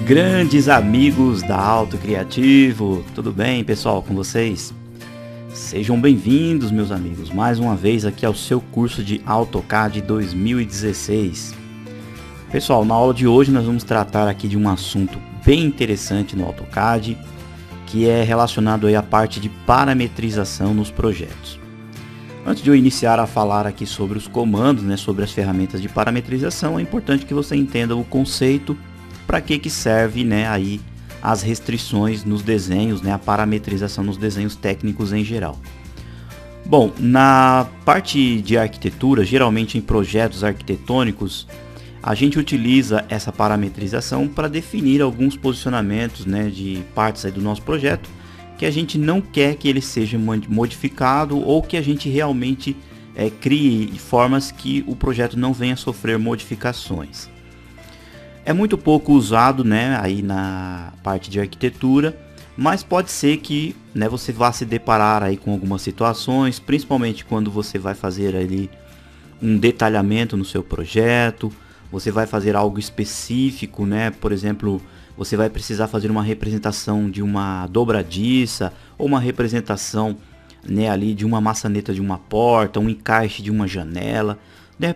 Grandes amigos da Auto Criativo, tudo bem, pessoal, com vocês? Sejam bem-vindos, meus amigos, mais uma vez aqui ao seu curso de AutoCAD 2016. Pessoal, na aula de hoje nós vamos tratar aqui de um assunto bem interessante no AutoCAD, que é relacionado aí à parte de parametrização nos projetos. Antes de eu iniciar a falar aqui sobre os comandos, sobre as ferramentas de parametrização, é importante que você entenda o conceito, para que serve aí as restrições nos desenhos, a parametrização nos desenhos técnicos em geral. Bom, na parte de arquitetura, geralmente em projetos arquitetônicos, a gente utiliza essa parametrização para definir alguns posicionamentos de partes aí do nosso projeto que a gente não quer que ele seja modificado ou que a gente realmente crie de formas que o projeto não venha a sofrer modificações. É muito pouco usado aí na parte de arquitetura, mas pode ser que você vá se deparar aí com algumas situações, principalmente quando você vai fazer ali um detalhamento no seu projeto, você vai fazer algo específico, por exemplo, você vai precisar fazer uma representação de uma dobradiça ou uma representação ali de uma maçaneta de uma porta, um encaixe de uma janela.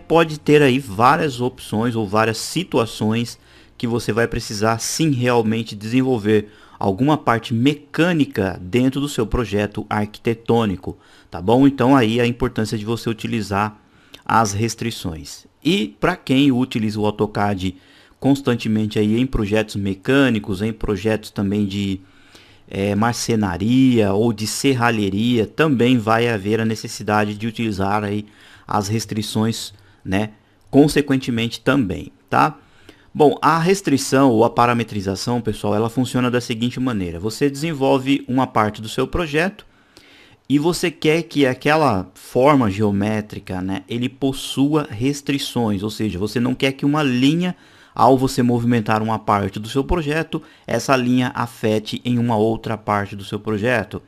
Pode ter aí várias opções ou várias situações que você vai precisar sim realmente desenvolver alguma parte mecânica dentro do seu projeto arquitetônico, tá bom? Então aí a importância de você utilizar as restrições. E para quem utiliza o AutoCAD constantemente aí em projetos mecânicos, em projetos também de marcenaria ou de serralheria, também vai haver a necessidade de utilizar aí as restrições, consequentemente também, tá? Bom, a restrição ou a parametrização, pessoal, ela funciona da seguinte maneira: você desenvolve uma parte do seu projeto e você quer que aquela forma geométrica, ele possua restrições, ou seja, você não quer que uma linha, ao você movimentar uma parte do seu projeto, essa linha afete em uma outra parte do seu projeto.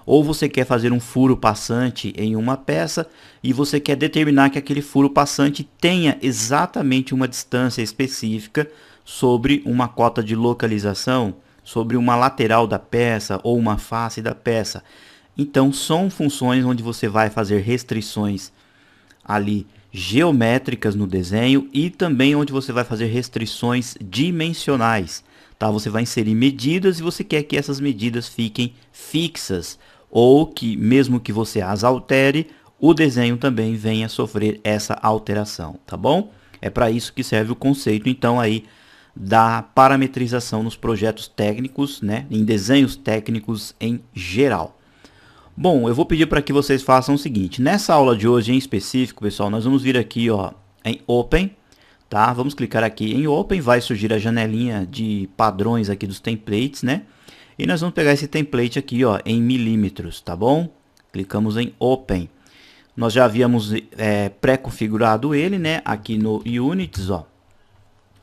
Ou você quer fazer um furo passante em uma peça e você quer determinar que aquele furo passante tenha exatamente uma distância específica sobre uma cota de localização, sobre uma lateral da peça ou uma face da peça. Então são funções onde você vai fazer restrições ali geométricas no desenho e também onde você vai fazer restrições dimensionais. Tá? Você vai inserir medidas e você quer que essas medidas fiquem fixas, ou que mesmo que você as altere, o desenho também venha a sofrer essa alteração, tá bom? É para isso que serve o conceito então aí da parametrização nos projetos técnicos, em desenhos técnicos em geral. Bom, eu vou pedir para que vocês façam o seguinte: nessa aula de hoje em específico, pessoal, nós vamos vir aqui em Open, tá? Vamos clicar aqui em Open, vai surgir a janelinha de padrões aqui dos templates, E nós vamos pegar esse template aqui, em milímetros, tá bom? Clicamos em Open. Nós já havíamos pré-configurado ele, aqui no Units,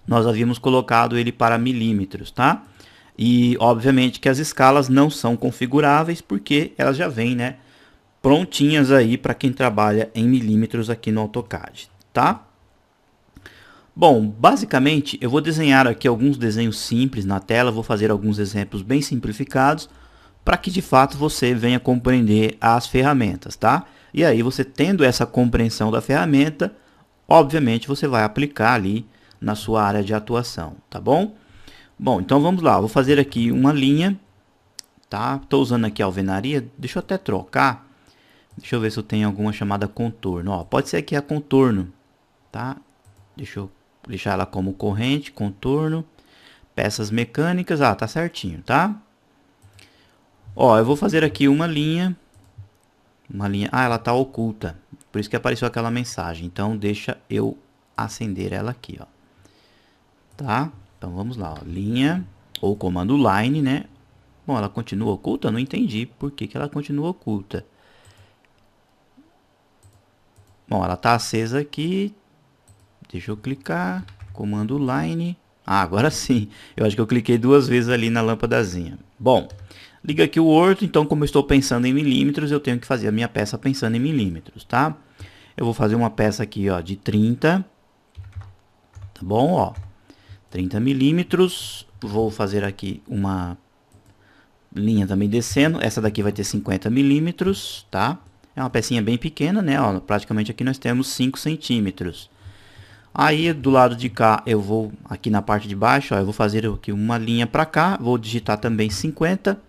Nós havíamos colocado ele para milímetros, tá? E, obviamente, que as escalas não são configuráveis, porque elas já vêm, prontinhas aí para quem trabalha em milímetros aqui no AutoCAD, tá? Bom, basicamente eu vou desenhar aqui alguns desenhos simples na tela, vou fazer alguns exemplos bem simplificados para que de fato você venha compreender as ferramentas, tá? E aí você tendo essa compreensão da ferramenta, obviamente você vai aplicar ali na sua área de atuação, tá bom? Bom, então vamos lá, vou fazer aqui uma linha, tá? Estou usando aqui a alvenaria, deixa eu até trocar, deixa eu ver se eu tenho alguma chamada contorno, pode ser aqui a contorno, tá? Deixa eu deixar ela como corrente, contorno, peças mecânicas, tá certinho, tá? Eu vou fazer aqui uma linha, ela tá oculta, por isso que apareceu aquela mensagem, então deixa eu acender ela aqui, tá? Então vamos lá, linha, ou comando line, Bom, ela continua oculta? Não entendi por que ela continua oculta. Bom, ela tá acesa aqui. Deixa eu clicar, comando line. Agora sim. Eu acho que eu cliquei duas vezes ali na lâmpadazinha. Bom, liga aqui o Word. Então, como eu estou pensando em milímetros, eu tenho que fazer a minha peça pensando em milímetros, tá? Eu vou fazer uma peça aqui, de 30. Tá bom, 30 milímetros. vou fazer aqui uma linha também descendo. Essa daqui vai ter 50 milímetros, tá? É uma pecinha bem pequena, né? Ó, praticamente aqui nós temos 5 centímetros. Aí do lado de cá eu vou, aqui na parte de baixo, ó, eu vou fazer aqui uma linha para cá. Vou digitar também 50,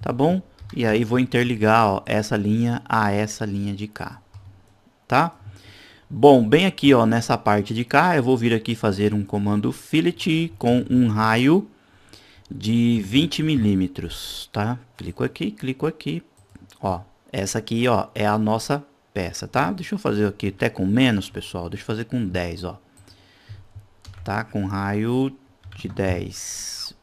tá bom? E aí vou interligar, ó, essa linha a essa linha de cá, tá? Bom, bem aqui, ó, nessa parte de cá, eu vou vir aqui fazer um comando fillet com um raio de 20 milímetros, tá? Clico aqui, ó, essa aqui, ó, é a nossa peça, tá? Deixa eu fazer aqui até com menos, pessoal, deixa eu fazer com 10, ó, tá? Com raio de 10,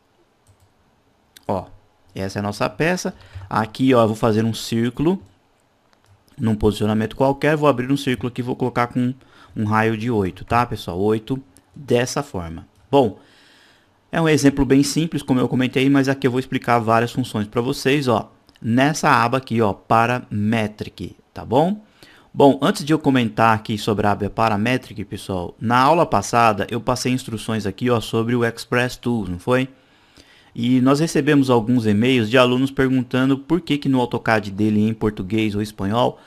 ó, essa é a nossa peça. Aqui, ó, eu vou fazer um círculo num posicionamento qualquer, vou abrir um círculo aqui, vou colocar com um raio de 8, tá, pessoal? 8 dessa forma. Bom, é um exemplo bem simples, como eu comentei, mas aqui eu vou explicar várias funções para vocês, ó, nessa aba aqui, ó, Parametric, tá bom? Bom, antes de eu comentar aqui sobre a aba Parametric, pessoal, na aula passada eu passei instruções aqui, ó, sobre o Express Tools, não foi? E nós recebemos alguns e-mails de alunos perguntando por que no AutoCAD dele em português ou espanhol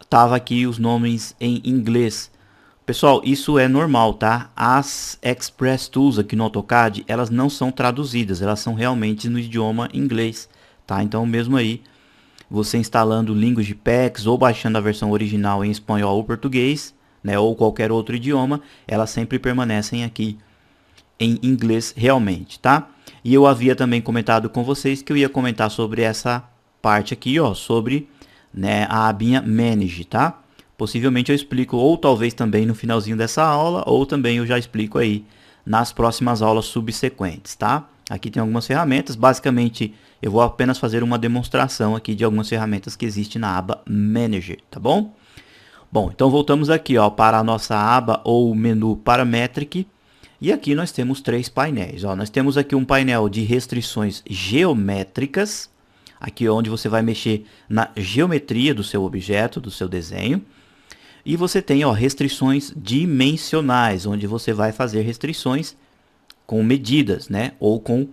tava aqui os nomes em inglês. Pessoal, isso é normal, tá? As Express Tools aqui no AutoCAD, elas não são traduzidas, elas são realmente no idioma inglês, tá? Então mesmo aí, você instalando Language Packs ou baixando a versão original em espanhol ou português, né, ou qualquer outro idioma, elas sempre permanecem aqui em inglês realmente, tá? E eu havia também comentado com vocês que eu ia comentar sobre essa parte aqui, ó, sobre, né, a abinha Manage, tá? Possivelmente eu explico, ou talvez também no finalzinho dessa aula, ou também eu já explico aí nas próximas aulas subsequentes, tá? Aqui tem algumas ferramentas, basicamente eu vou apenas fazer uma demonstração aqui de algumas ferramentas que existem na aba Manager, tá bom? Bom, então voltamos aqui, ó, para a nossa aba ou menu Parametric. E aqui nós temos 3 painéis. Ó. Nós temos aqui um painel de restrições geométricas, aqui onde você vai mexer na geometria do seu objeto, do seu desenho. E você tem, ó, restrições dimensionais, onde você vai fazer restrições com medidas, né? Ou com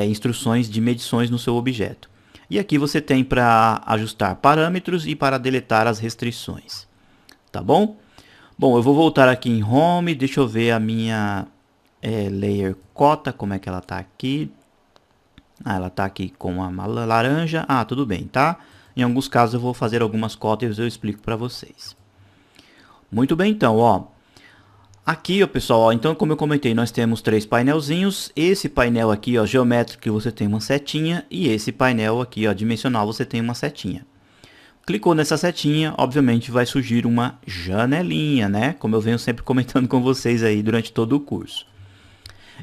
instruções de medições no seu objeto. E aqui você tem para ajustar parâmetros e para deletar as restrições. Tá bom? Bom, eu vou voltar aqui em Home, deixa eu ver a minha layer cota, como é que ela tá aqui. Ah, ela tá aqui com a laranja. Ah, tudo bem, tá? Em alguns casos eu vou fazer algumas cotas e eu explico para vocês. Muito bem, então, ó. Aqui, ó, pessoal, ó, então como eu comentei, nós temos 3 painelzinhos. Esse painel aqui, ó, geométrico, você tem uma setinha. E esse painel aqui, ó, dimensional, você tem uma setinha. Clicou nessa setinha, obviamente vai surgir uma janelinha, né? Como eu venho sempre comentando com vocês aí durante todo o curso.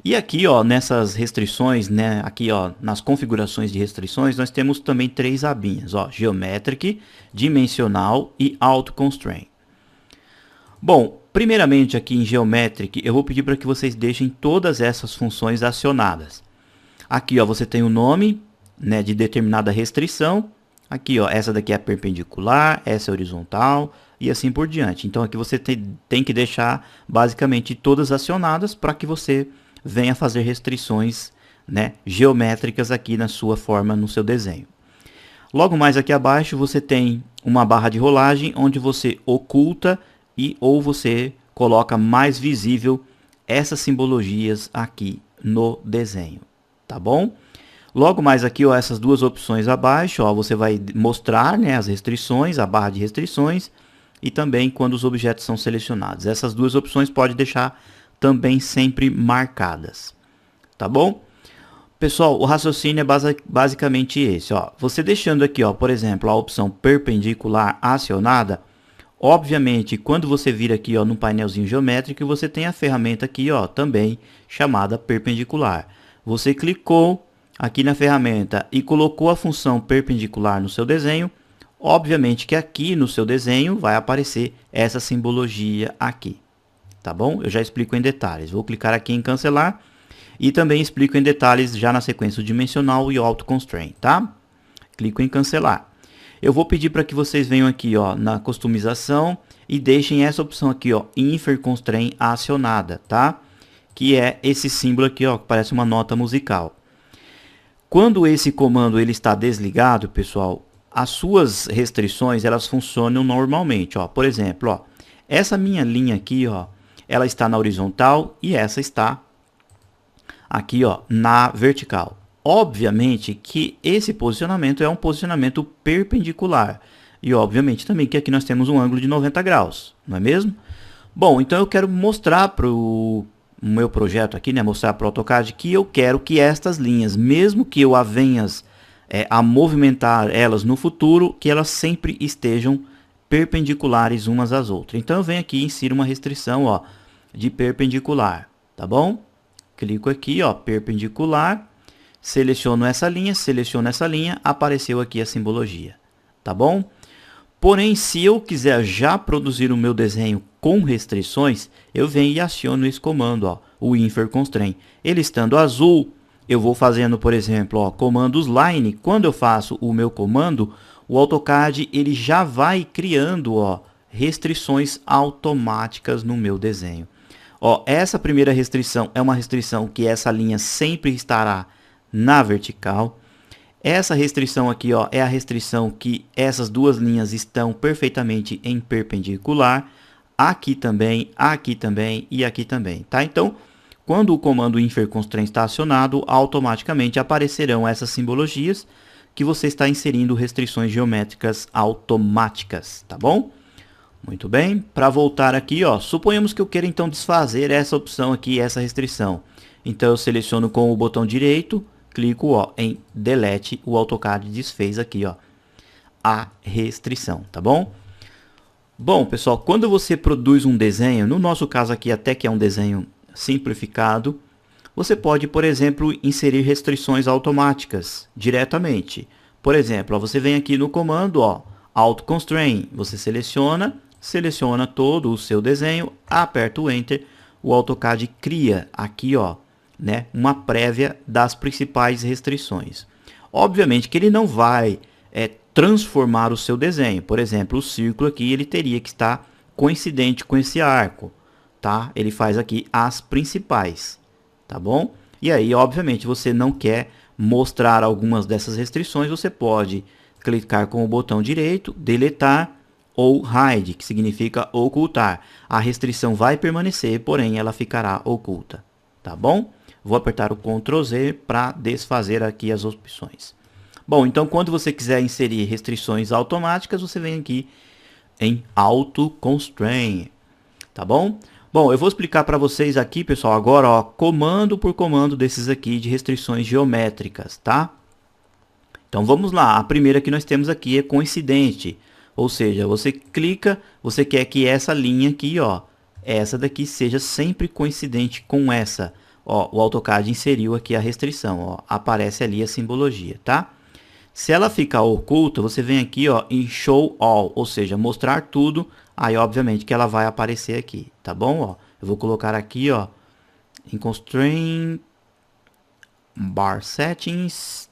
E aqui, ó, nessas restrições, né? Aqui, ó, nas configurações de restrições, nós temos também 3 abinhas, ó, Geometric, Dimensional e Auto Constraint. Bom, primeiramente aqui em Geometric, eu vou pedir para que vocês deixem todas essas funções acionadas. Aqui, ó, você tem o nome, né, de determinada restrição. Aqui, ó, essa daqui é perpendicular, essa é horizontal e assim por diante. Então aqui você tem que deixar basicamente todas acionadas para que você venha fazer restrições, né, geométricas aqui na sua forma, no seu desenho. Logo mais aqui abaixo você tem uma barra de rolagem onde você oculta ou você coloca mais visível essas simbologias aqui no desenho, tá bom? Logo mais aqui, ó, essas duas opções abaixo, ó, você vai mostrar, né, as restrições, a barra de restrições e também quando os objetos são selecionados. Essas duas opções pode deixar também sempre marcadas, tá bom? Pessoal, o raciocínio é basicamente esse, ó. Você deixando aqui, ó, por exemplo, a opção perpendicular acionada, obviamente, quando você vir aqui, ó, no painelzinho geométrico, você tem a ferramenta aqui, ó, também chamada perpendicular. Você clicou aqui na ferramenta e colocou a função perpendicular no seu desenho, obviamente que aqui no seu desenho vai aparecer essa simbologia aqui, tá bom? Eu já explico em detalhes. Vou clicar aqui em cancelar e também explico em detalhes já na sequência o dimensional e o auto constraint, tá? Clico em cancelar. Eu vou pedir para que vocês venham aqui, ó, na customização e deixem essa opção aqui, ó, Infer Constraint acionada, tá? que é esse símbolo aqui, ó, que parece uma nota musical. Quando esse comando ele está desligado, pessoal, as suas restrições elas funcionam normalmente, ó. Por exemplo, ó, essa minha linha aqui, ó, ela está na horizontal e essa está aqui, ó, na vertical. Obviamente que esse posicionamento é um posicionamento perpendicular. E obviamente também que aqui nós temos um ângulo de 90 graus, não é mesmo? Bom, então eu quero mostrar para o meu projeto aqui, né, mostrar para o AutoCAD que eu quero que estas linhas, mesmo que eu venha a movimentar elas no futuro, que elas sempre estejam perpendiculares umas às outras. Então eu venho aqui e insiro uma restrição, ó, de perpendicular, tá bom? Clico aqui, ó, perpendicular, seleciono essa linha, apareceu aqui a simbologia, tá bom? Porém, se eu quiser já produzir o meu desenho com restrições, eu venho e aciono esse comando, ó, o Infer Constraint. Ele estando azul, eu vou fazendo, por exemplo, ó, comandos line. Quando eu faço o meu comando, o AutoCAD ele já vai criando, ó, restrições automáticas no meu desenho. Ó, essa primeira restrição é uma restrição que essa linha sempre estará na vertical. Essa restrição aqui, ó, é a restrição que essas duas linhas estão perfeitamente em perpendicular. Aqui também e aqui também, tá? Então, quando o comando Infer Constraint está acionado, automaticamente aparecerão essas simbologias que você está inserindo restrições geométricas automáticas, tá bom? Muito bem, para voltar aqui, ó, suponhamos que eu queira então desfazer essa opção aqui, essa restrição. Então eu seleciono com o botão direito, clico, ó, em Delete, o AutoCAD desfez aqui, ó, a restrição, tá bom? Bom, pessoal, quando você produz um desenho, no nosso caso aqui até que é um desenho simplificado, você pode, por exemplo, inserir restrições automáticas diretamente. Por exemplo, ó, você vem aqui no comando, ó, Auto Constraint, você seleciona todo o seu desenho, aperta o Enter, o AutoCAD cria aqui, ó, né, uma prévia das principais restrições. Obviamente que ele não vai transformar o seu desenho. Por exemplo, o círculo aqui ele teria que estar coincidente com esse arco, tá? Ele faz aqui as principais, tá bom? E aí, obviamente, você não quer mostrar algumas dessas restrições, você pode clicar com o botão direito, deletar ou hide, que significa ocultar. A restrição vai permanecer, porém ela ficará oculta, tá bom? Vou apertar o Ctrl Z para desfazer aqui as opções. Bom, então quando você quiser inserir restrições automáticas, você vem aqui em Auto Constraint, tá bom? Bom, eu vou explicar para vocês aqui, pessoal, agora, ó, comando por comando desses aqui de restrições geométricas, tá? Então vamos lá, a primeira que nós temos aqui é coincidente, ou seja, você clica, você quer que essa linha aqui, ó, essa daqui seja sempre coincidente com essa. Ó, o AutoCAD inseriu aqui a restrição, ó, aparece ali a simbologia, tá? Se ela ficar oculta, você vem aqui, ó, em Show All, ou seja, mostrar tudo. Aí, obviamente, que ela vai aparecer aqui, tá bom? Ó, eu vou colocar aqui, ó, em Constraint Bar Settings.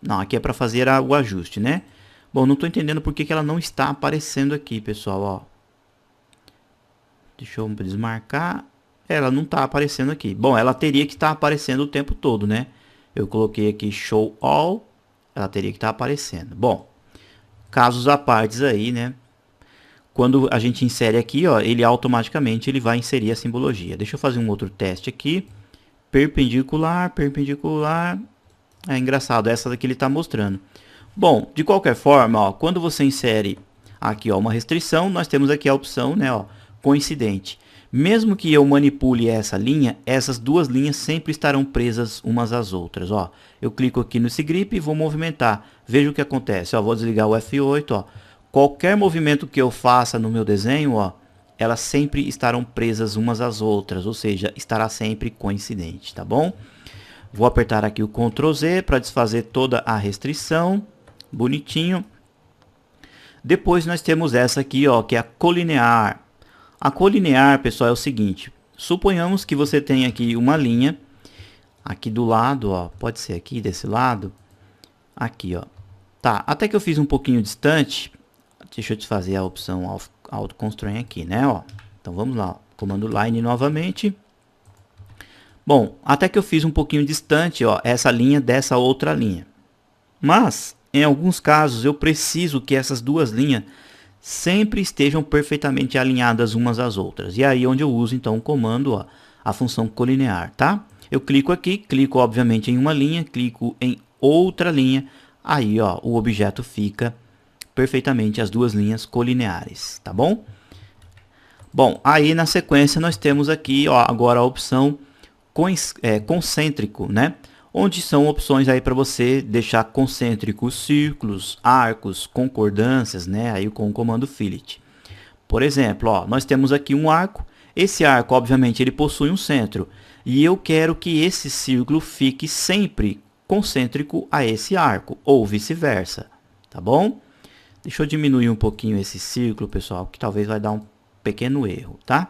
Não, aqui é para fazer o ajuste, né? Bom, não estou entendendo por que ela não está aparecendo aqui, pessoal, ó. Deixa eu desmarcar. Ela não está aparecendo aqui. Bom, ela teria que estar aparecendo o tempo todo, né? Eu coloquei aqui Show All. Ela teria que estar aparecendo. Bom, casos à parte aí, né? Quando a gente insere aqui, ó, ele automaticamente ele vai inserir a simbologia. Deixa eu fazer um outro teste aqui. Perpendicular, perpendicular. É engraçado, essa daqui ele está mostrando. Bom, de qualquer forma, ó, quando você insere aqui, ó, uma restrição, nós temos aqui a opção, né, ó, coincidente. Mesmo que eu manipule essa linha, essas duas linhas sempre estarão presas umas às outras, ó. Eu clico aqui nesse grip e vou movimentar. Veja o que acontece, ó, vou desligar o F8, ó. Qualquer movimento que eu faça no meu desenho, ó, elas sempre estarão presas umas às outras, ou seja, estará sempre coincidente, tá bom? Vou apertar aqui o Ctrl Z para desfazer toda a restrição, bonitinho. Depois nós temos essa aqui, ó, que é a colinear. A colinear, pessoal, é o seguinte. Suponhamos que você tem aqui uma linha. Aqui do lado, ó. Pode ser aqui, desse lado. Aqui, ó. Tá, até que eu fiz um pouquinho distante. Deixa eu desfazer a opção Auto Constraint aqui, né, ó. Então, vamos lá. Ó. Comando Line novamente. Bom, até que eu fiz um pouquinho distante, ó, essa linha dessa outra linha. Mas, em alguns casos, eu preciso que essas duas linhas sempre estejam perfeitamente alinhadas umas às outras. E aí onde eu uso então o comando, ó, a função colinear, tá? Eu clico aqui, clico obviamente em uma linha, clico em outra linha, aí ó, o objeto fica perfeitamente as duas linhas colineares, tá bom? Bom, aí na sequência nós temos aqui ó, agora a opção concêntrico, né? Onde são opções aí para você deixar concêntricos círculos, arcos, concordâncias, né? Aí com o comando fillet. Por exemplo, ó, nós temos aqui um arco. Esse arco, obviamente, ele possui um centro. E eu quero que esse círculo fique sempre concêntrico a esse arco, ou vice-versa, tá bom? Deixa eu diminuir um pouquinho esse círculo, pessoal, que talvez vai dar um pequeno erro, tá?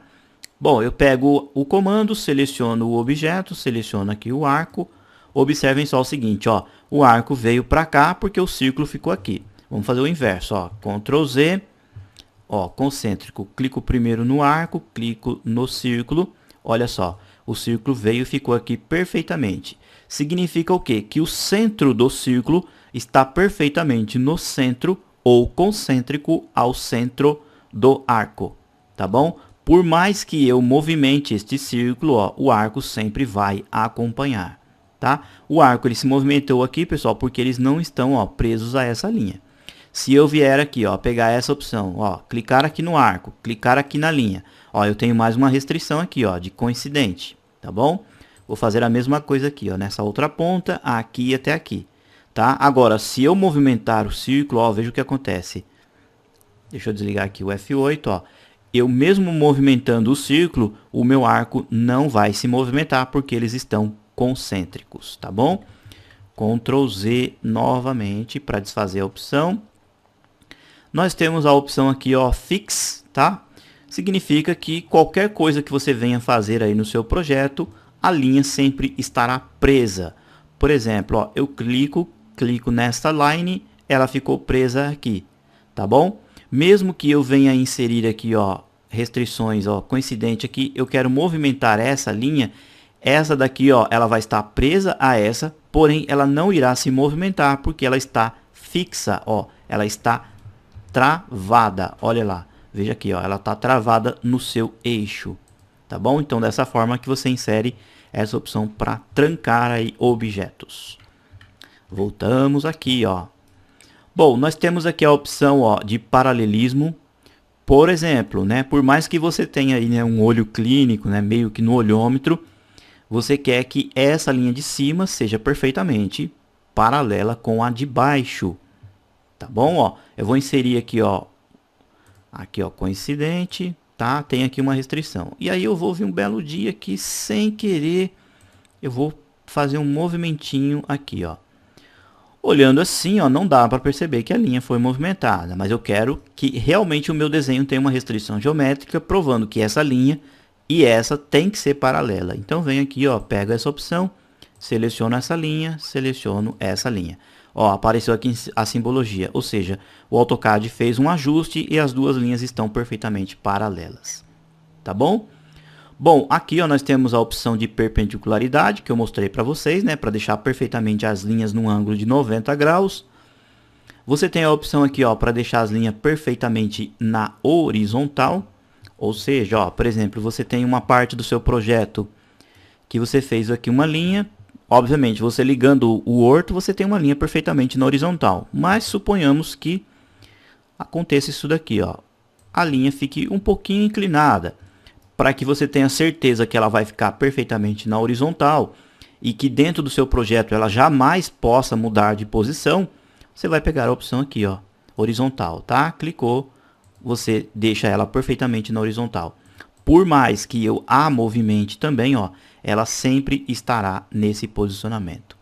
Bom, eu pego o comando, seleciono o objeto, seleciono aqui o arco. Observem só o seguinte, ó, o arco veio para cá porque o círculo ficou aqui. Vamos fazer o inverso, ó, Ctrl Z, ó, concêntrico, clico primeiro no arco, clico no círculo, olha só, o círculo veio e ficou aqui perfeitamente. Significa o quê? Que o centro do círculo está perfeitamente no centro ou concêntrico ao centro do arco, tá bom? Por mais que eu movimente este círculo, ó, o arco sempre vai acompanhar, tá? O arco ele se movimentou aqui, pessoal, porque eles não estão ó, presos a essa linha. Se eu vier aqui, ó, pegar essa opção, ó, clicar aqui no arco, clicar aqui na linha, ó, eu tenho mais uma restrição aqui, ó, de coincidente, tá bom? Vou fazer a mesma coisa aqui, ó, nessa outra ponta, aqui até aqui, tá? Agora, se eu movimentar o círculo, ó, veja o que acontece. Deixa eu desligar aqui o F8, ó. Eu mesmo movimentando o círculo, o meu arco não vai se movimentar porque eles estão concêntricos, tá bom? Ctrl Z novamente para desfazer a opção. Nós temos a opção aqui, ó, Fix, tá? Significa que qualquer coisa que você venha fazer aí no seu projeto, a linha sempre estará presa. Por exemplo, ó, eu clico nesta line, ela ficou presa aqui, tá bom? Mesmo que eu venha inserir aqui, ó, restrições, ó, coincidente aqui, eu quero movimentar essa linha, essa daqui, ó, ela vai estar presa a essa, porém ela não irá se movimentar porque ela está fixa, ó, ela está travada, olha lá, veja aqui, ó, ela está travada no seu eixo, tá bom? Então dessa forma que você insere essa opção para trancar aí objetos. Voltamos aqui, ó. Bom, nós temos aqui a opção ó, de paralelismo. Por exemplo, né, por mais que você tenha aí, né, um olho clínico, né, meio que no olhômetro, você quer que essa linha de cima seja perfeitamente paralela com a de baixo. Tá bom? Ó, eu vou inserir aqui, ó, coincidente, tá? Tem aqui uma restrição. E aí eu vou vir um belo dia aqui, sem querer, eu vou fazer um movimentinho aqui, ó. Olhando assim, ó, não dá para perceber que a linha foi movimentada, mas eu quero que realmente o meu desenho tenha uma restrição geométrica, provando que essa linha e essa tem que ser paralela. Então, venho aqui, ó, pego essa opção, seleciono essa linha, seleciono essa linha. Ó, apareceu aqui a simbologia, ou seja, o AutoCAD fez um ajuste e as duas linhas estão perfeitamente paralelas. Tá bom? Bom, aqui ó, nós temos a opção de perpendicularidade, que eu mostrei para vocês, né, para deixar perfeitamente as linhas num ângulo de 90 graus. Você tem a opção aqui ó, para deixar as linhas perfeitamente na horizontal. Ou seja, ó, por exemplo, você tem uma parte do seu projeto que você fez aqui uma linha. Obviamente, você ligando o orto, você tem uma linha perfeitamente na horizontal. Mas suponhamos que aconteça isso daqui, ó. A linha fique um pouquinho inclinada, para que você tenha certeza que ela vai ficar perfeitamente na horizontal e que dentro do seu projeto ela jamais possa mudar de posição, você vai pegar a opção aqui, ó, horizontal, tá? Clicou, você deixa ela perfeitamente na horizontal. Por mais que eu a movimente também, ó, ela sempre estará nesse posicionamento,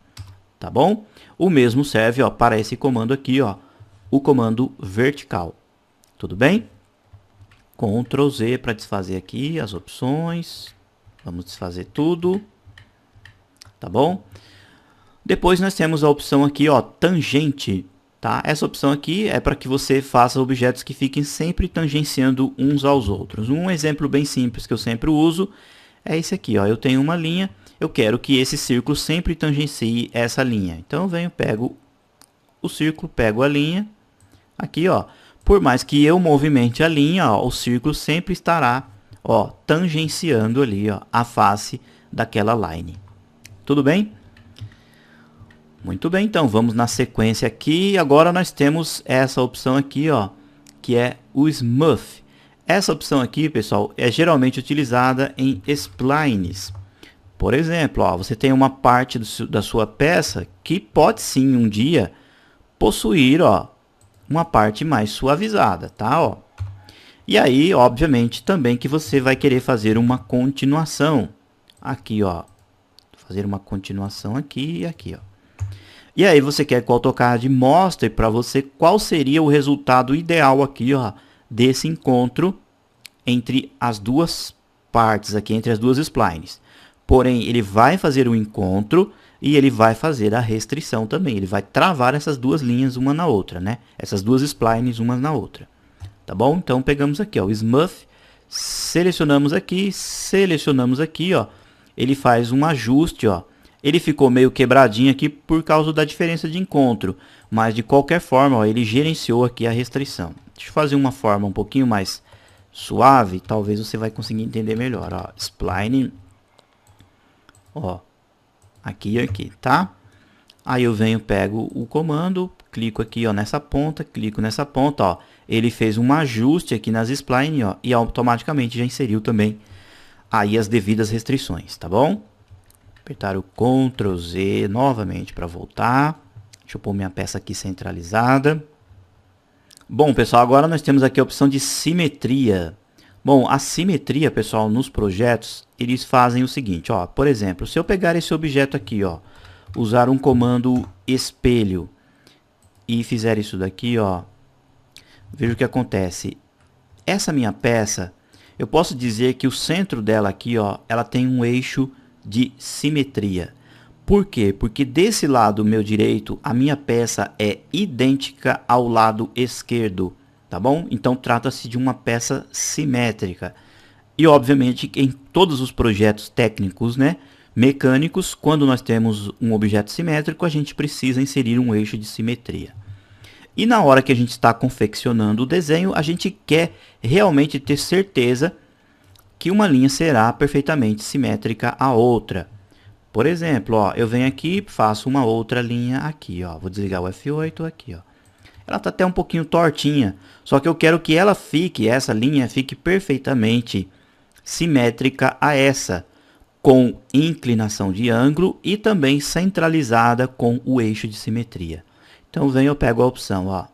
tá bom? O mesmo serve, ó, para esse comando aqui, ó, o comando vertical. Tudo bem? Ctrl Z para desfazer aqui as opções. Vamos desfazer tudo. Tá bom? Depois nós temos a opção aqui, ó, tangente. Tá? Essa opção aqui é para que você faça objetos que fiquem sempre tangenciando uns aos outros. Um exemplo bem simples que eu sempre uso é esse aqui, ó. Eu tenho uma linha, eu quero que esse círculo sempre tangencie essa linha. Então eu venho, pego o círculo, pego a linha, aqui, ó. Por mais que eu movimente a linha, ó, o círculo sempre estará, ó, tangenciando ali, ó, a face daquela line. Tudo bem? Muito bem, então vamos na sequência aqui. Agora nós temos essa opção aqui, ó, que é o Smooth. Essa opção aqui, pessoal, é geralmente utilizada em splines. Por exemplo, ó, você tem uma parte da sua peça que pode sim um dia possuir, ó, uma parte mais suavizada, tá? Ó. E aí, obviamente, também que você vai querer fazer uma continuação. Aqui, ó. Fazer uma continuação aqui e aqui, ó. E aí você quer que o AutoCAD mostre para você qual seria o resultado ideal aqui, ó, desse encontro entre as duas partes aqui, entre as duas splines. Porém, ele vai fazer o encontro e ele vai fazer a restrição também. Ele vai travar essas duas linhas uma na outra, né? Essas duas splines uma na outra. Tá bom? Então, pegamos aqui, ó, o Smooth, selecionamos aqui, ó. Ele faz um ajuste, ó. Ele ficou meio quebradinho aqui por causa da diferença de encontro, mas de qualquer forma, ó, ele gerenciou aqui a restrição. Deixa eu fazer uma forma um pouquinho mais suave, talvez você vai conseguir entender melhor, ó. Spline, ó, aqui e aqui, tá? Aí eu venho, pego o comando, clico aqui, ó, nessa ponta, clico nessa ponta, ó. Ele fez um ajuste aqui nas spline, ó, e automaticamente já inseriu também aí as devidas restrições, tá bom? Apertar o Ctrl Z novamente para voltar. Deixa eu pôr minha peça aqui centralizada. Bom, pessoal, agora nós temos aqui a opção de simetria. Bom, a simetria, pessoal, nos projetos, eles fazem o seguinte, ó. Por exemplo, se eu pegar esse objeto aqui, ó, usar um comando espelho e fizer isso daqui, ó, veja o que acontece. Essa minha peça, eu posso dizer que o centro dela aqui, ó, ela tem um eixo de simetria. Por quê? Porque desse lado meu direito, a minha peça é idêntica ao lado esquerdo, tá bom? Então trata-se de uma peça simétrica. E obviamente em todos os projetos técnicos, né, mecânicos, quando nós temos um objeto simétrico, a gente precisa inserir um eixo de simetria. E na hora que a gente está confeccionando o desenho, a gente quer realmente ter certeza que uma linha será perfeitamente simétrica à outra. Por exemplo, ó, eu venho aqui, faço uma outra linha aqui, ó. Vou desligar o F8 aqui, ó. Ela está até um pouquinho tortinha, só que eu quero que ela fique, essa linha fique perfeitamente simétrica a essa, com inclinação de ângulo e também centralizada com o eixo de simetria. Então venho, eu pego a opção, ó,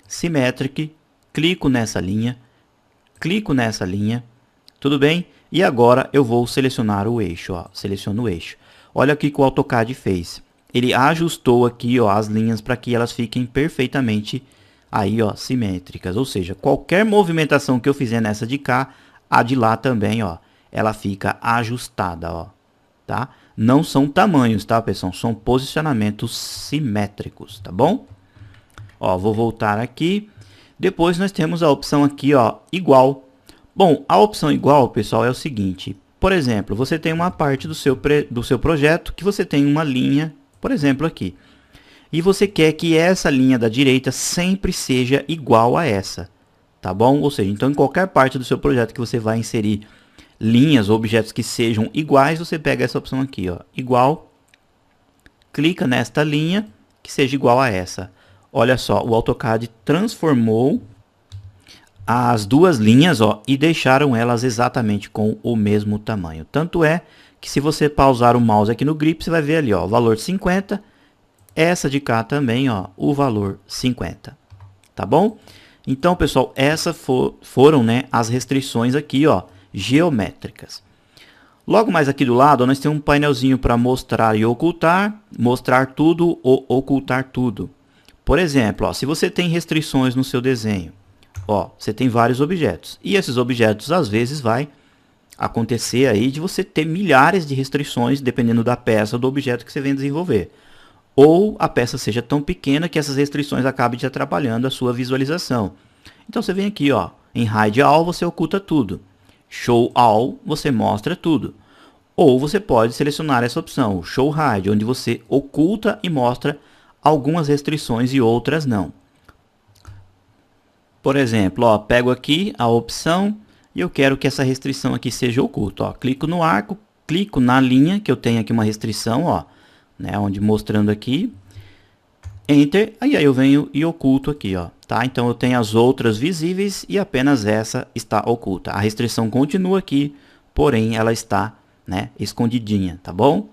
Symmetric, clico nessa linha, tudo bem? E agora eu vou selecionar o eixo, ó. Seleciono o eixo. Olha o que o AutoCAD fez. Ele ajustou aqui, ó, as linhas para que elas fiquem perfeitamente aí, ó, simétricas. Ou seja, qualquer movimentação que eu fizer nessa de cá, a de lá também, ó, ela fica ajustada, ó, tá? Não são tamanhos, tá, pessoal? São posicionamentos simétricos, tá bom? Ó, vou voltar aqui. Depois nós temos a opção aqui, ó, igual. Bom, a opção igual, pessoal, é o seguinte. Por exemplo, você tem uma parte do seu projeto que você tem uma linha, por exemplo, aqui. E você quer que essa linha da direita sempre seja igual a essa, tá bom? Ou seja, então em qualquer parte do seu projeto que você vai inserir linhas ou objetos que sejam iguais, você pega essa opção aqui, ó, igual, clica nesta linha que seja igual a essa. Olha só, o AutoCAD transformou as duas linhas, ó, e deixaram elas exatamente com o mesmo tamanho. Tanto é que se você pausar o mouse aqui no grip, você vai ver ali, ó, o valor 50, essa de cá também, ó, o valor 50. Tá bom? Então, pessoal, essas foram, né, as restrições aqui, ó, geométricas. Logo mais aqui do lado, nós temos um painelzinho para mostrar e ocultar, mostrar tudo ou ocultar tudo. Por exemplo, ó, se você tem restrições no seu desenho, ó, você tem vários objetos. E esses objetos, às vezes, vai acontecer aí de você ter milhares de restrições, dependendo da peça ou do objeto que você vem desenvolver. Ou a peça seja tão pequena que essas restrições acabem te atrapalhando a sua visualização. Então, você vem aqui, ó, em Hide All, você oculta tudo. Show All, você mostra tudo. Ou você pode selecionar essa opção, Show Hide, onde você oculta e mostra algumas restrições e outras não. Por exemplo, ó, pego aqui a opção e eu quero que essa restrição aqui seja oculta. Ó, clico no arco, clico na linha que eu tenho aqui uma restrição, ó, né, onde mostrando aqui, Enter, aí eu venho e oculto aqui, ó, tá? Então eu tenho as outras visíveis e apenas essa está oculta. A restrição continua aqui, porém ela está, né, escondidinha, tá bom?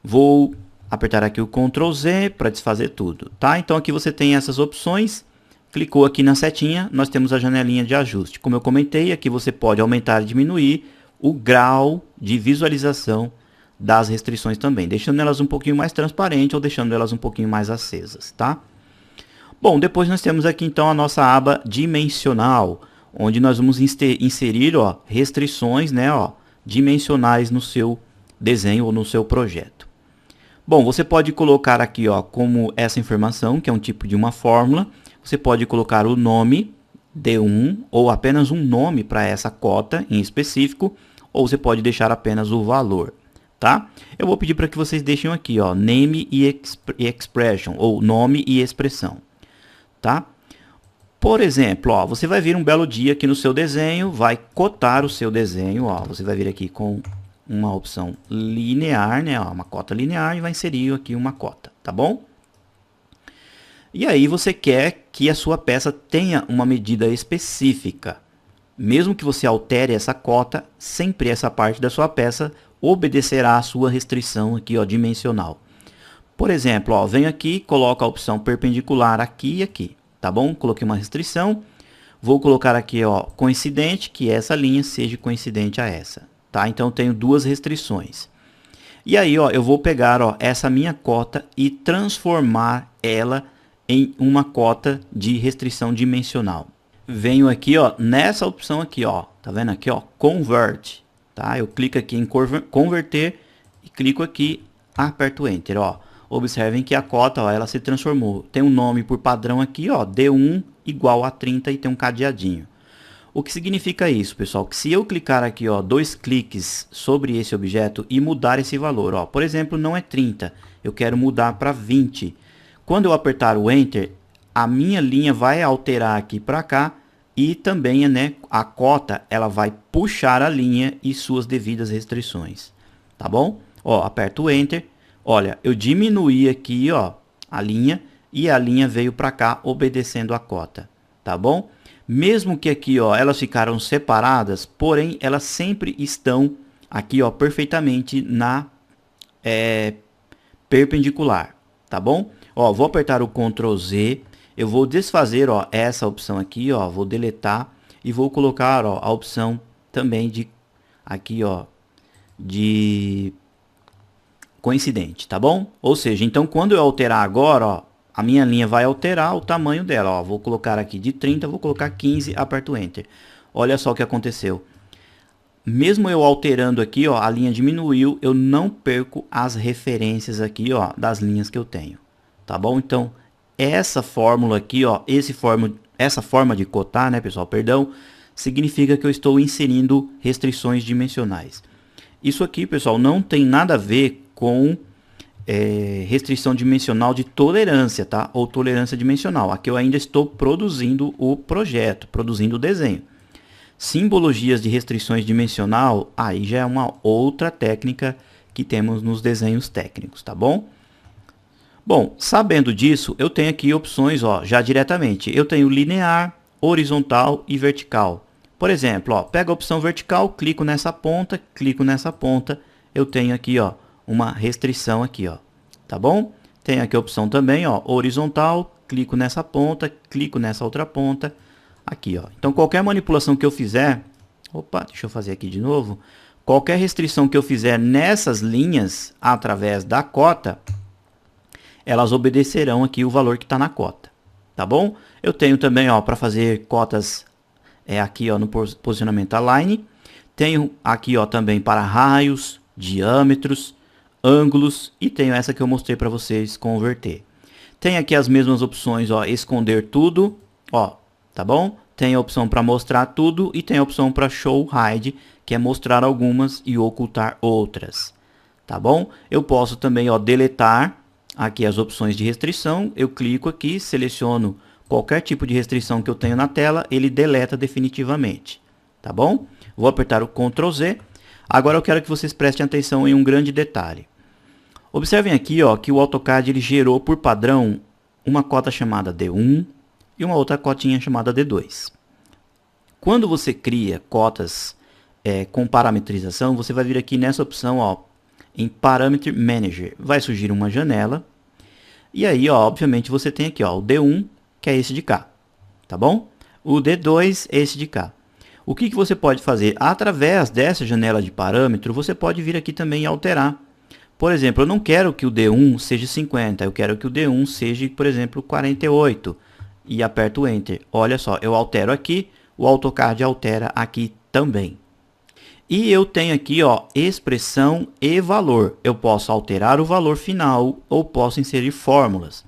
Vou apertar aqui o Ctrl Z para desfazer tudo, tá? Então aqui você tem essas opções. Clicou aqui na setinha, nós temos a janelinha de ajuste. Como eu comentei, aqui você pode aumentar e diminuir o grau de visualização das restrições também, deixando elas um pouquinho mais transparentes ou deixando elas um pouquinho mais acesas, tá? Bom, depois nós temos aqui então a nossa aba dimensional, onde nós vamos inserir, ó, restrições, né, ó, dimensionais no seu desenho ou no seu projeto. Bom, você pode colocar aqui, ó, como essa informação, que é um tipo de uma fórmula. Você pode colocar o nome D1 ou apenas um nome para essa cota em específico, ou você pode deixar apenas o valor, tá? Eu vou pedir para que vocês deixem aqui, ó, name e expression, ou nome e expressão, tá? Por exemplo, ó, você vai vir um belo dia aqui no seu desenho, vai cotar o seu desenho, ó, você vai vir aqui com uma opção linear, né, ó, uma cota linear, e vai inserir aqui uma cota, tá bom? E aí você quer que a sua peça tenha uma medida específica. Mesmo que você altere essa cota, sempre essa parte da sua peça obedecerá à sua restrição aqui, ó, dimensional. Por exemplo, ó, venho aqui, coloco a opção perpendicular aqui e aqui, tá bom? Coloquei uma restrição, vou colocar aqui, ó, coincidente, que essa linha seja coincidente a essa, tá? Então eu tenho duas restrições. E aí, ó, eu vou pegar, ó, essa minha cota e transformar ela em uma cota de restrição dimensional. Venho aqui, ó, nessa opção aqui, ó, tá vendo aqui, ó, Convert, tá? Eu clico aqui em converter e clico aqui, aperto Enter, ó. Observem que a cota, ó, ela se transformou. Tem um nome por padrão aqui, ó, D1 igual a 30 e tem um cadeadinho. O que significa isso, pessoal? Que se eu clicar aqui, ó, 2 cliques sobre esse objeto e mudar esse valor, ó, por exemplo, não é 30, eu quero mudar para 20. Quando eu apertar o Enter, a minha linha vai alterar aqui para cá e também, né, a cota ela vai puxar a linha e suas devidas restrições, tá bom? Ó, aperto o Enter, olha, eu diminuí aqui, ó, a linha e a linha veio para cá obedecendo a cota, tá bom? Mesmo que aqui, ó, elas ficaram separadas, porém elas sempre estão aqui, ó, perfeitamente na perpendicular, tá bom? Ó, vou apertar o Ctrl Z, eu vou desfazer, ó, essa opção aqui, ó, vou deletar e vou colocar, ó, a opção também de aqui, ó, de coincidente, tá bom? Ou seja, então quando eu alterar agora, ó, a minha linha vai alterar o tamanho dela, ó, vou colocar aqui de 30, vou colocar 15, aperto Enter. Olha só o que aconteceu. Mesmo eu alterando aqui, ó, a linha diminuiu, eu não perco as referências aqui, ó, das linhas que eu tenho. Tá bom? Então, essa fórmula aqui, ó, essa forma de cotar, né, pessoal, perdão, significa que eu estou inserindo restrições dimensionais. Isso aqui, pessoal, não tem nada a ver com restrição dimensional de tolerância, tá? Ou tolerância dimensional. Aqui eu ainda estou produzindo o projeto, produzindo o desenho. Simbologias de restrições dimensional, aí já é uma outra técnica que temos nos desenhos técnicos, tá bom? Bom, sabendo disso, eu tenho aqui opções, ó, já diretamente. Eu tenho linear, horizontal e vertical. Por exemplo, ó, pego a opção vertical, clico nessa ponta, eu tenho aqui, ó, uma restrição aqui, ó, tá bom? Tem aqui a opção também, ó, horizontal, clico nessa ponta, clico nessa outra ponta, aqui, ó. Então qualquer manipulação que eu fizer, opa, deixa eu fazer aqui de novo. Qualquer restrição que eu fizer nessas linhas através da cota, elas obedecerão aqui o valor que está na cota, tá bom? Eu tenho também, ó, para fazer cotas aqui, ó, no posicionamento align. Tenho aqui, ó, também para raios, diâmetros, ângulos e tenho essa que eu mostrei para vocês, converter. Tem aqui as mesmas opções, ó, esconder tudo, ó, tá bom? Tem a opção para mostrar tudo e tem a opção para show hide, que é mostrar algumas e ocultar outras, tá bom? Eu posso também, ó, deletar aqui as opções de restrição. Eu clico aqui, seleciono qualquer tipo de restrição que eu tenho na tela, ele deleta definitivamente, tá bom? Vou apertar o Ctrl Z. Agora eu quero que vocês prestem atenção em um grande detalhe. Observem aqui, ó, que o AutoCAD ele gerou por padrão uma cota chamada D1 e uma outra cotinha chamada D2. Quando você cria cotas com parametrização, você vai vir aqui nessa opção, ó, em Parameter Manager. Vai surgir uma janela. E aí, ó, obviamente, você tem aqui, ó, o D1, que é esse de cá, tá bom? O D2 é esse de cá. O que você pode fazer? Através dessa janela de parâmetro, você pode vir aqui também e alterar. Por exemplo, eu não quero que o D1 seja 50, eu quero que o D1 seja, por exemplo, 48. E aperto Enter. Olha só, eu altero aqui, o AutoCAD altera aqui também. E eu tenho aqui, ó, expressão e valor. Eu posso alterar o valor final ou posso inserir fórmulas.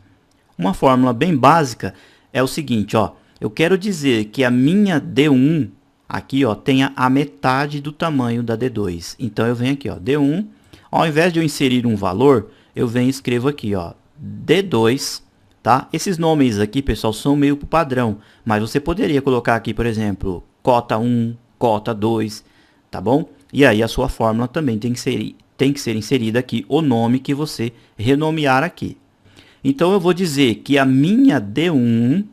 Uma fórmula bem básica é o seguinte, ó. Eu quero dizer que a minha D1 aqui, ó, tenha a metade do tamanho da D2. Então eu venho aqui, ó, D1. Ao invés de eu inserir um valor, eu venho e escrevo aqui, ó, D2, tá? Esses nomes aqui, pessoal, são meio padrão, mas você poderia colocar aqui, por exemplo, cota 1, cota 2, tá bom? E aí a sua fórmula também tem que ser inserida aqui o nome que você renomear aqui. Então eu vou dizer que a minha D1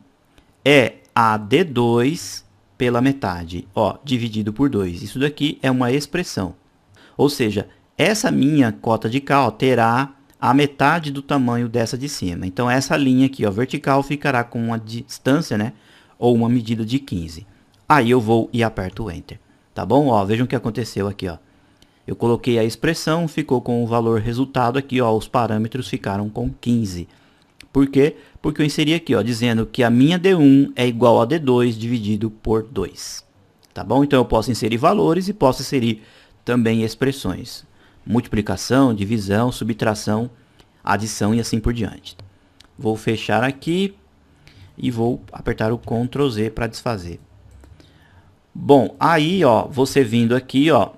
é a D2 pela metade, ó, dividido por 2. Isso daqui é uma expressão. Ou seja, essa minha cota de cá, ó, terá a metade do tamanho dessa de cima. Então essa linha aqui, ó, vertical, ficará com uma distância, né, ou uma medida de 15. Aí eu vou e aperto Enter. Tá bom? Ó, vejam o que aconteceu aqui, ó. Eu coloquei a expressão, ficou com o valor resultado aqui, ó, os parâmetros ficaram com 15. Por quê? Porque eu inseri aqui, ó, dizendo que a minha D1 é igual a D2 dividido por 2. Tá bom? Então eu posso inserir valores e posso inserir também expressões. Multiplicação, divisão, subtração, adição e assim por diante. Vou fechar aqui e vou apertar o Ctrl Z para desfazer. Bom, aí, ó, você vindo aqui, ó,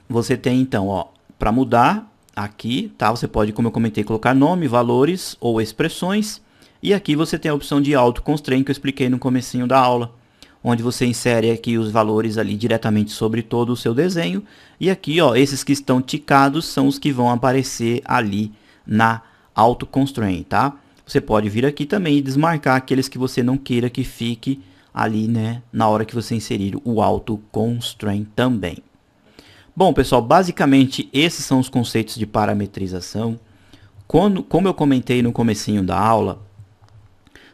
você tem então, ó, para mudar aqui, tá? Você pode, como eu comentei, colocar nome, valores ou expressões. E aqui você tem a opção de Auto Constraint que eu expliquei no comecinho da aula, onde você insere aqui os valores ali diretamente sobre todo o seu desenho. E aqui, ó, esses que estão ticados são os que vão aparecer ali na Auto Constraint, tá? Você pode vir aqui também e desmarcar aqueles que você não queira que fique ali, né, na hora que você inserir o Auto Constraint também. Bom, pessoal, basicamente esses são os conceitos de parametrização. Como eu comentei no comecinho da aula,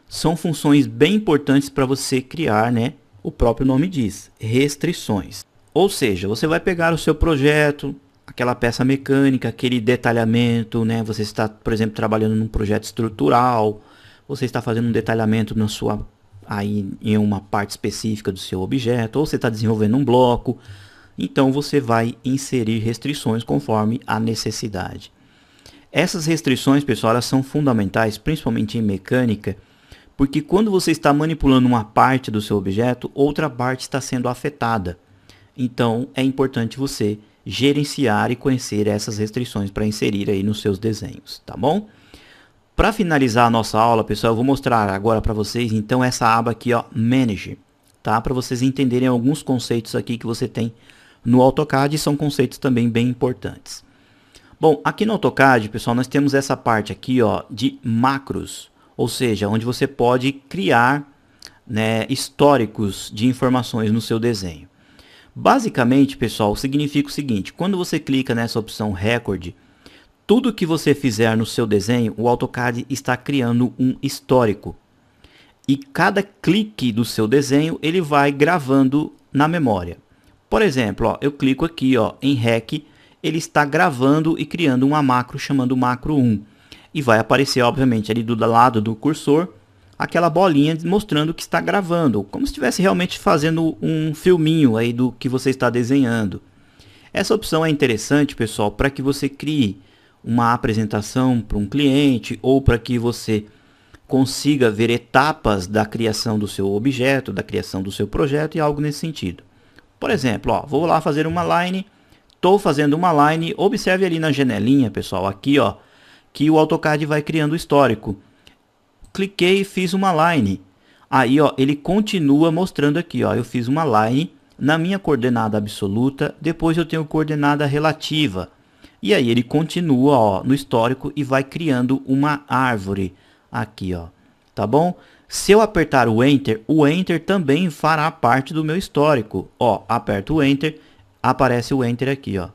são funções bem importantes para você criar, né, o próprio nome diz, restrições. Ou seja, você vai pegar o seu projeto, aquela peça mecânica, aquele detalhamento, né, você está, por exemplo, trabalhando num projeto estrutural, você está fazendo um detalhamento na sua aí em uma parte específica do seu objeto, ou você está desenvolvendo um bloco, então você vai inserir restrições conforme a necessidade. Essas restrições, pessoal, elas são fundamentais, principalmente em mecânica, porque quando você está manipulando uma parte do seu objeto, outra parte está sendo afetada. Então é importante você gerenciar e conhecer essas restrições para inserir aí nos seus desenhos, tá bom? Para finalizar a nossa aula, pessoal, eu vou mostrar agora para vocês, então, essa aba aqui, ó, Manage, tá? Para vocês entenderem alguns conceitos aqui que você tem no AutoCAD, são conceitos também bem importantes. Bom, aqui no AutoCAD, pessoal, nós temos essa parte aqui, ó, de macros, ou seja, onde você pode criar, né, históricos de informações no seu desenho. Basicamente, pessoal, significa o seguinte, quando você clica nessa opção Record, tudo que você fizer no seu desenho, o AutoCAD está criando um histórico. E cada clique do seu desenho, ele vai gravando na memória. Por exemplo, ó, eu clico aqui, ó, em REC, ele está gravando e criando uma macro chamando macro 1. E vai aparecer, obviamente, ali do lado do cursor, aquela bolinha mostrando que está gravando, como se estivesse realmente fazendo um filminho aí do que você está desenhando. Essa opção é interessante, pessoal, para que você crie uma apresentação para um cliente ou para que você consiga ver etapas da criação do seu objeto, da criação do seu projeto e algo nesse sentido. Por exemplo, ó, vou lá fazer uma line, estou fazendo uma line, observe ali na janelinha, pessoal, aqui, ó, que o AutoCAD vai criando o histórico. Cliquei e fiz uma line. Aí, ó, ele continua mostrando aqui, ó, eu fiz uma line na minha coordenada absoluta, depois eu tenho coordenada relativa. E aí ele continua, ó, no histórico e vai criando uma árvore aqui, ó. Tá bom? Se eu apertar o Enter também fará parte do meu histórico. Ó, aperto o Enter, aparece o Enter aqui, ó.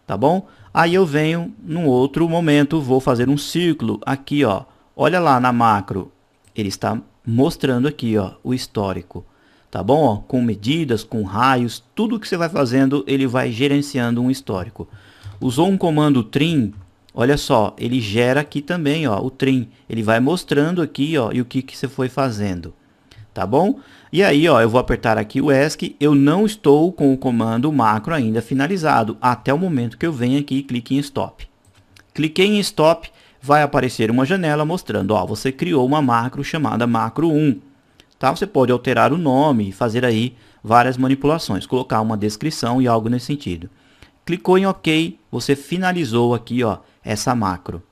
Tá bom? Aí eu venho num outro momento, vou fazer um círculo aqui, ó. Olha lá na macro, ele está mostrando aqui, ó, o histórico. Tá bom? Ó, com medidas, com raios, tudo que você vai fazendo, ele vai gerenciando um histórico. Usou um comando trim, olha só, ele gera aqui também, ó, o trim. Ele vai mostrando aqui, ó, e o que você foi fazendo. Tá bom? E aí, ó, eu vou apertar aqui o ESC. Eu não estou com o comando macro ainda finalizado, até o momento que eu venho aqui e clique em Stop. Cliquei em Stop, vai aparecer uma janela mostrando, ó, você criou uma macro chamada macro 1. Tá? Você pode alterar o nome e fazer aí várias manipulações, colocar uma descrição e algo nesse sentido. Clicou em OK, você finalizou aqui, ó, essa macro.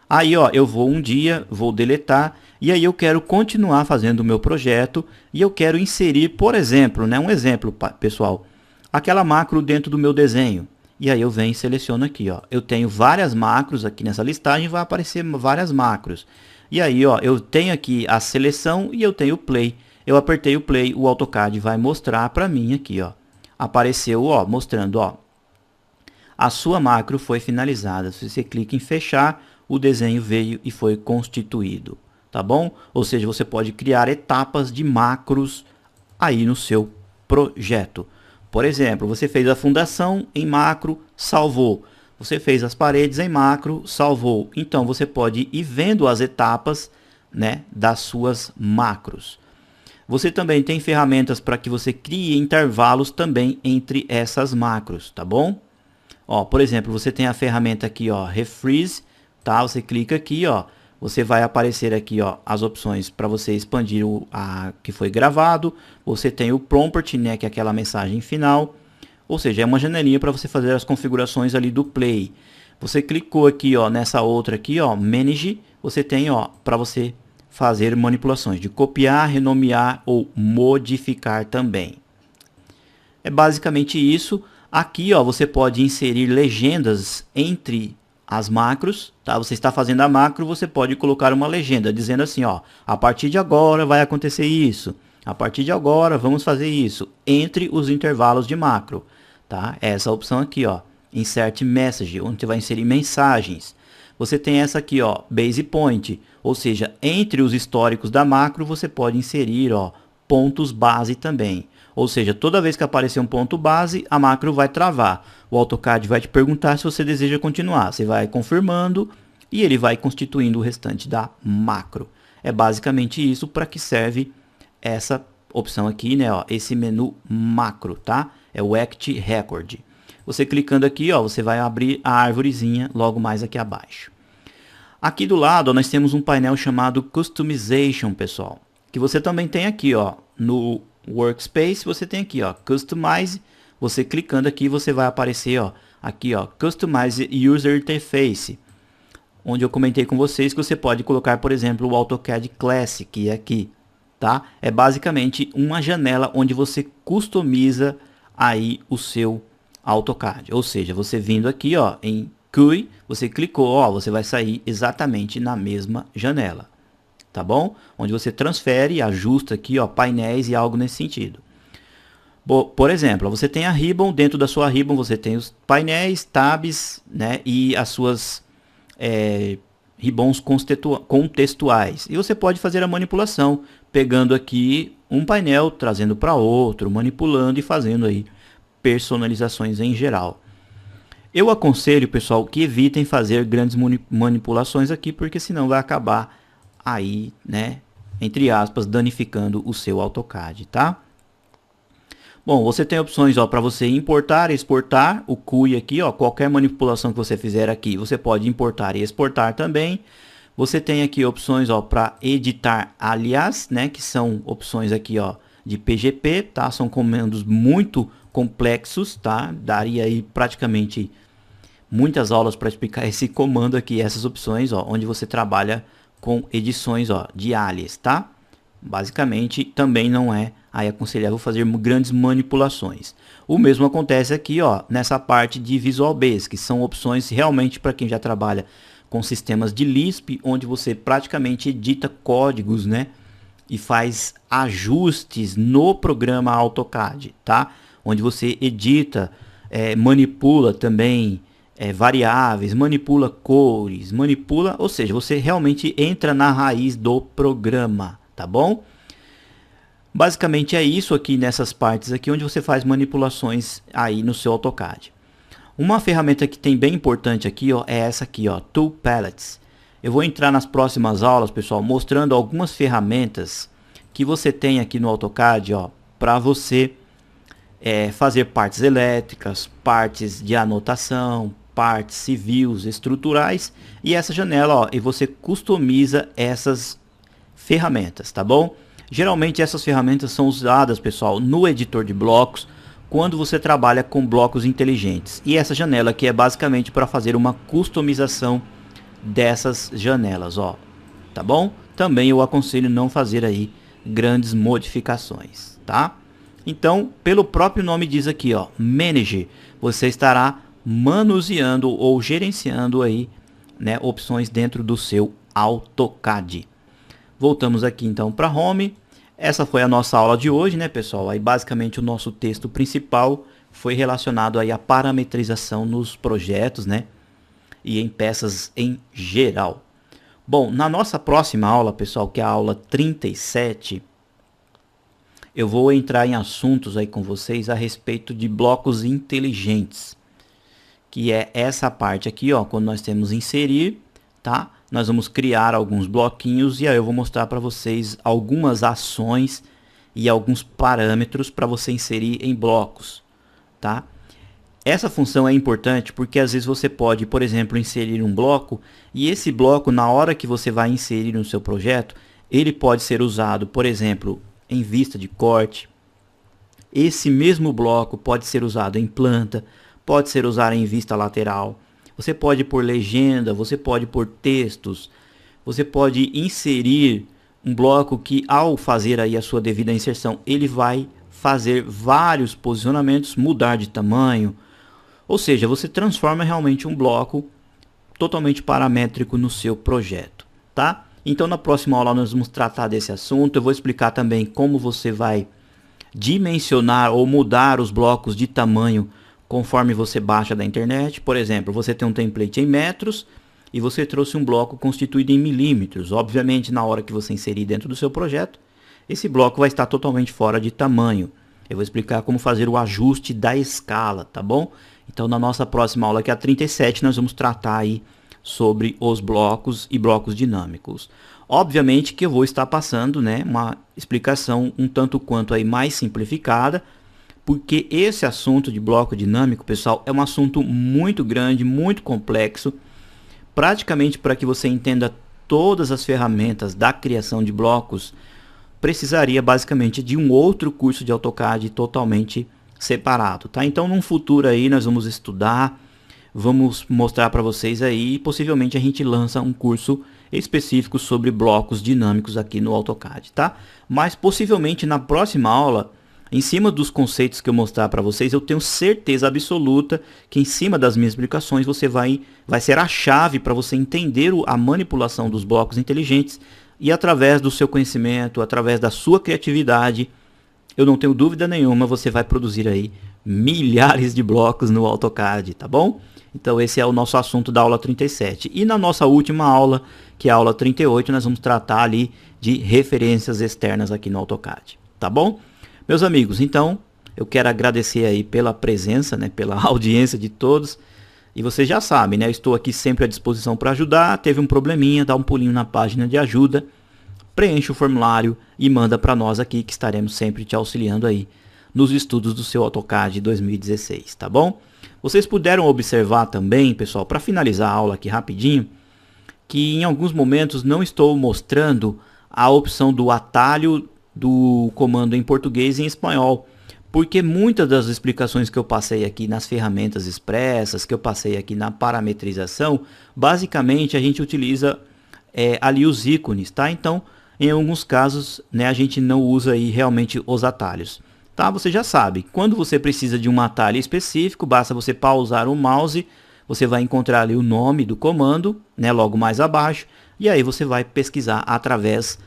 Aí, ó, eu vou vou deletar e aí eu quero continuar fazendo o meu projeto e eu quero inserir, por exemplo, né, um exemplo, pessoal, aquela macro dentro do meu desenho. E aí eu venho e seleciono aqui, ó. Eu tenho várias macros aqui nessa listagem, vai aparecer várias macros. E aí, ó, eu tenho aqui a seleção e eu tenho o play. Eu apertei o play, o AutoCAD vai mostrar para mim aqui, ó. Apareceu, ó, mostrando, ó, a sua macro foi finalizada. Se você clica em fechar, o desenho veio e foi constituído, tá bom? Ou seja, você pode criar etapas de macros aí no seu projeto. Por exemplo, você fez a fundação em macro, salvou. Você fez as paredes em macro, salvou. Então você pode ir vendo as etapas, né, das suas macros. Você também tem ferramentas para que você crie intervalos também entre essas macros, tá bom? Ó, por exemplo, você tem a ferramenta aqui, ó, Refreeze, tá? Você clica aqui, ó, você vai aparecer aqui, ó, as opções para você expandir o que foi gravado. Você tem o Prompt, né, que é aquela mensagem final. Ou seja, é uma janelinha para você fazer as configurações ali do Play. Você clicou aqui, ó, nessa outra aqui, ó, Manage, você tem, ó, para você fazer manipulações de copiar, renomear ou modificar também. É basicamente isso. Aqui, ó, você pode inserir legendas entre as macros, tá? Você está fazendo a macro, você pode colocar uma legenda dizendo assim, ó, a partir de agora vai acontecer isso, a partir de agora vamos fazer isso, entre os intervalos de macro, tá? Essa opção aqui, ó, Insert Message, onde você vai inserir mensagens. Você tem essa aqui, ó, Base Point, ou seja, entre os históricos da macro você pode inserir, ó, pontos base também. Ou seja, toda vez que aparecer um ponto base, a macro vai travar. O AutoCAD vai te perguntar se você deseja continuar. Você vai confirmando e ele vai constituindo o restante da macro. É basicamente isso para que serve essa opção aqui, né? Ó, esse menu macro, tá? É o Act Record. Você clicando aqui, ó, você vai abrir a árvorezinha logo mais aqui abaixo. Aqui do lado, ó, nós temos um painel chamado Customization, pessoal. Que você também tem aqui, ó, no Workspace, você tem aqui, ó, Customize. Você clicando aqui, você vai aparecer, ó, aqui, ó, Customize User Interface, onde eu comentei com vocês que você pode colocar, por exemplo, o AutoCAD Classic aqui, tá? É basicamente uma janela onde você customiza aí o seu AutoCAD. Ou seja, você vindo aqui, ó, em GUI, você clicou, ó, você vai sair exatamente na mesma janela. Tá bom? Onde você transfere e ajusta aqui, ó, painéis e algo nesse sentido. Por exemplo, você tem a Ribbon, dentro da sua Ribbon você tem os painéis, tabs, né, e as suas ribbons contextuais. E você pode fazer a manipulação, pegando aqui um painel, trazendo para outro, manipulando e fazendo aí personalizações em geral. Eu aconselho, pessoal, que evitem fazer grandes manipulações aqui, porque senão vai acabar aí, né, entre aspas, danificando o seu AutoCAD, tá? Bom, você tem opções, ó, para você importar e exportar o GUI aqui, ó, qualquer manipulação que você fizer aqui, você pode importar e exportar também. Você tem aqui opções, ó, para editar alias, né, que são opções aqui, ó, de PGP, tá? São comandos muito complexos, tá? Daria aí praticamente muitas aulas para explicar esse comando aqui, essas opções, ó, onde você trabalha com edições, ó, de alias, tá? Basicamente, também não é aí aconselhável fazer grandes manipulações. O mesmo acontece aqui, ó, nessa parte de Visual Basic, que são opções realmente para quem já trabalha com sistemas de Lisp, onde você praticamente edita códigos, né? E faz ajustes no programa AutoCAD, tá? Onde você edita, manipula também variáveis, manipula cores, ou seja, você realmente entra na raiz do programa, tá bom? Basicamente é isso aqui nessas partes aqui onde você faz manipulações aí no seu AutoCAD. Uma ferramenta que tem bem importante aqui, ó, é essa aqui, ó, Tool Palettes. Eu vou entrar nas próximas aulas, pessoal, mostrando algumas ferramentas que você tem aqui no AutoCAD, ó, para você fazer partes elétricas, partes de anotação, partes civis, estruturais, e essa janela, ó, e você customiza essas ferramentas, tá bom? Geralmente essas ferramentas são usadas, pessoal, no editor de blocos, quando você trabalha com blocos inteligentes. E essa janela aqui é basicamente para fazer uma customização dessas janelas, ó, tá bom? Também eu aconselho não fazer aí grandes modificações, tá? Então, pelo próprio nome diz aqui, ó, Manage, você estará manuseando ou gerenciando aí, né, opções dentro do seu AutoCAD. Voltamos aqui então para Home. Essa foi a nossa aula de hoje, né, pessoal? Aí basicamente o nosso texto principal foi relacionado aí à parametrização nos projetos, né, e em peças em geral. Bom, na nossa próxima aula, pessoal, que é a aula 37, eu vou entrar em assuntos aí com vocês a respeito de blocos inteligentes, que é essa parte aqui, ó, quando nós temos inserir, tá? Nós vamos criar alguns bloquinhos e aí eu vou mostrar para vocês algumas ações e alguns parâmetros para você inserir em blocos, tá? Essa função é importante porque às vezes você pode, por exemplo, inserir um bloco e esse bloco, na hora que você vai inserir no seu projeto, ele pode ser usado, por exemplo, em vista de corte. Esse mesmo bloco pode ser usado em planta, pode ser usado em vista lateral. Você pode pôr legenda, você pode pôr textos, você pode inserir um bloco que ao fazer aí a sua devida inserção, ele vai fazer vários posicionamentos, mudar de tamanho. Ou seja, você transforma realmente um bloco totalmente paramétrico no seu projeto, tá? Então na próxima aula nós vamos tratar desse assunto. Eu vou explicar também como você vai dimensionar ou mudar os blocos de tamanho conforme você baixa da internet. Por exemplo, você tem um template em metros e você trouxe um bloco constituído em milímetros. Obviamente, na hora que você inserir dentro do seu projeto, esse bloco vai estar totalmente fora de tamanho. Eu vou explicar como fazer o ajuste da escala, tá bom? Então, na nossa próxima aula, que é a 37, nós vamos tratar aí sobre os blocos e blocos dinâmicos. Obviamente que eu vou estar passando, né, uma explicação um tanto quanto aí mais simplificada, porque esse assunto de bloco dinâmico, pessoal, é um assunto muito grande, muito complexo. Praticamente para que você entenda todas as ferramentas da criação de blocos, precisaria basicamente de um outro curso de AutoCAD totalmente separado, tá? Então, num futuro aí nós vamos estudar, vamos mostrar para vocês aí, e possivelmente a gente lança um curso específico sobre blocos dinâmicos aqui no AutoCAD, tá? Mas possivelmente na próxima aula, em cima dos conceitos que eu mostrar para vocês, eu tenho certeza absoluta que em cima das minhas explicações você vai ser a chave para você entender a manipulação dos blocos inteligentes e através do seu conhecimento, através da sua criatividade, eu não tenho dúvida nenhuma, você vai produzir aí milhares de blocos no AutoCAD, tá bom? Então esse é o nosso assunto da aula 37. E na nossa última aula, que é a aula 38, nós vamos tratar ali de referências externas aqui no AutoCAD, tá bom? Meus amigos, então, eu quero agradecer aí pela presença, né, pela audiência de todos. E vocês já sabem, né, eu estou aqui sempre à disposição para ajudar. Teve um probleminha, dá um pulinho na página de ajuda, preenche o formulário e manda para nós aqui que estaremos sempre te auxiliando aí nos estudos do seu AutoCAD 2016, tá bom? Vocês puderam observar também, pessoal, para finalizar a aula aqui rapidinho, que em alguns momentos não estou mostrando a opção do atalho do comando em português e em espanhol, porque muitas das explicações que eu passei aqui nas ferramentas expressas, que eu passei aqui na parametrização, basicamente a gente utiliza ali os ícones, tá? Então, em alguns casos, né, a gente não usa aí realmente os atalhos. Tá? Você já sabe, quando você precisa de um atalho específico, basta você pausar o mouse, você vai encontrar ali o nome do comando, né, logo mais abaixo, e aí você vai pesquisar através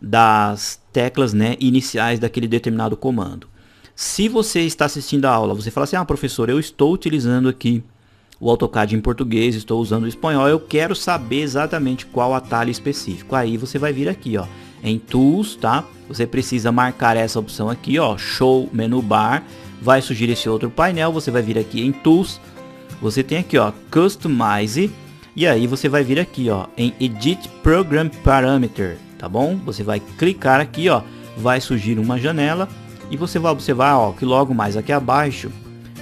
das teclas, né, iniciais daquele determinado comando. Se você está assistindo a aula, você fala assim, professor, eu estou utilizando aqui o AutoCAD em português, estou usando o espanhol, eu quero saber exatamente qual atalho específico. Aí você vai vir aqui, ó, em Tools, tá? Você precisa marcar essa opção aqui, ó, Show Menu Bar, vai surgir esse outro painel, você vai vir aqui em Tools, você tem aqui, ó, Customize, e aí você vai vir aqui, ó, em Edit Program Parameter, tá bom? Você vai clicar aqui, ó, vai surgir uma janela, e você vai observar, ó, que logo mais aqui abaixo,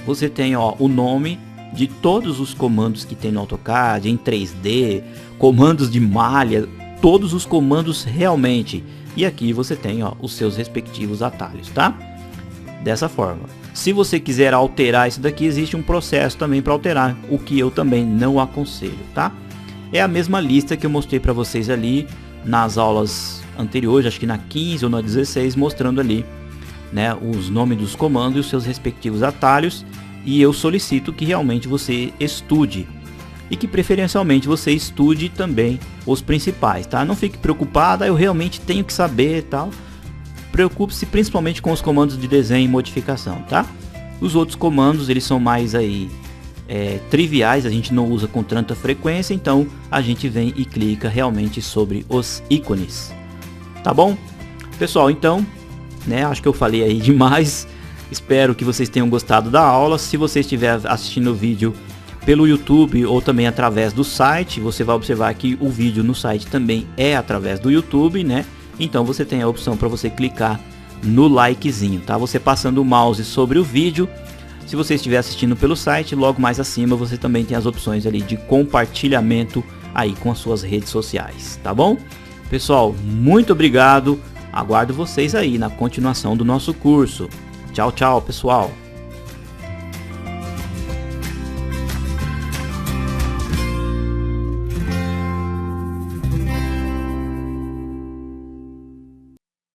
você tem, ó, o nome de todos os comandos que tem no AutoCAD, em 3D, comandos de malha, todos os comandos realmente. E aqui você tem, ó, os seus respectivos atalhos, tá? Dessa forma. Se você quiser alterar isso daqui, existe um processo também para alterar, o que eu também não aconselho, tá? É a mesma lista que eu mostrei para vocês ali nas aulas anteriores, acho que na 15 ou na 16, mostrando ali, né, os nomes dos comandos e os seus respectivos atalhos. E eu solicito que realmente você estude e que preferencialmente você estude também os principais, tá? Não fique preocupado, eu realmente tenho que saber e tal. Preocupe-se principalmente com os comandos de desenho e modificação, tá? Os outros comandos, eles são mais aí triviais, a gente não usa com tanta frequência, então a gente vem e clica realmente sobre os ícones, tá bom? Pessoal, então, né, acho que eu falei aí demais. Espero que vocês tenham gostado da aula. Se você estiver assistindo o vídeo pelo YouTube ou também através do site, você vai observar que o vídeo no site também é através do YouTube, né? Então você tem a opção para você clicar no likezinho, tá? Você passando o mouse sobre o vídeo. Se você estiver assistindo pelo site, logo mais acima você também tem as opções ali de compartilhamento aí com as suas redes sociais, tá bom? Pessoal, muito obrigado. Aguardo vocês aí na continuação do nosso curso. Tchau, tchau, pessoal!